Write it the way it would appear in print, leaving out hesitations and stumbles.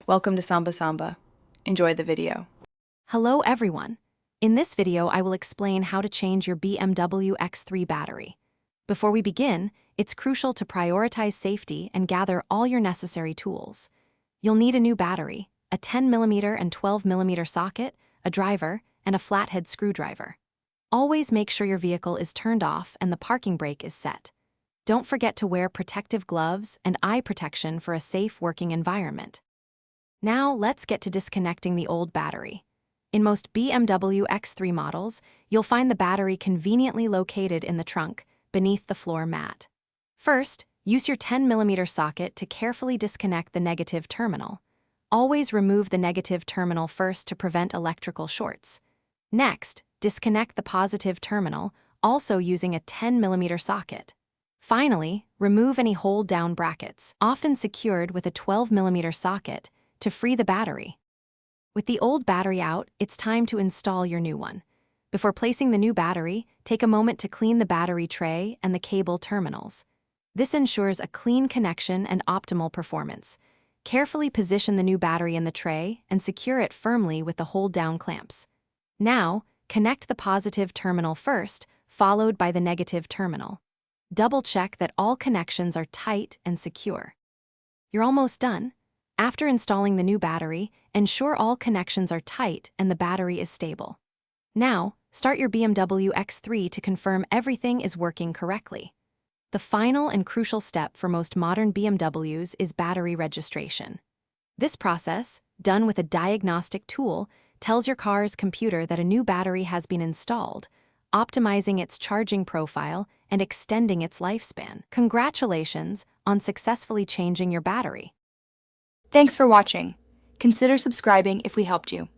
Welcome to Samba Samba. Enjoy the video. Hello everyone. In this video, I will explain how to change your BMW X3 battery. Before we begin, it's crucial to prioritize safety and gather all your necessary tools. You'll need a new battery, a 10mm and 12mm socket, a driver, and a flathead screwdriver. Always make sure your vehicle is turned off and the parking brake is set. Don't forget to wear protective gloves and eye protection for a safe working environment. Now, let's get to disconnecting the old battery. In most BMW X3 models, you'll find the battery conveniently located in the trunk, beneath the floor mat. First, use your 10mm socket to carefully disconnect the negative terminal. Always remove the negative terminal first to prevent electrical shorts. Next, disconnect the positive terminal, also using a 10mm socket. Finally, remove any hold-down brackets, often secured with a 12mm socket, to free the battery. With the old battery out, it's time to install your new one. Before placing the new battery, take a moment to clean the battery tray and the cable terminals. This ensures a clean connection and optimal performance. Carefully position the new battery in the tray and secure it firmly with the hold-down clamps. Now, connect the positive terminal first, followed by the negative terminal. Double-check that all connections are tight and secure. You're almost done. After installing the new battery, ensure all connections are tight and the battery is stable. Now, start your BMW X3 to confirm everything is working correctly. The final and crucial step for most modern BMWs is battery registration. This process, done with a diagnostic tool, tells your car's computer that a new battery has been installed, optimizing its charging profile and extending its lifespan. Congratulations on successfully changing your battery. Thanks for watching. Consider subscribing if we helped you.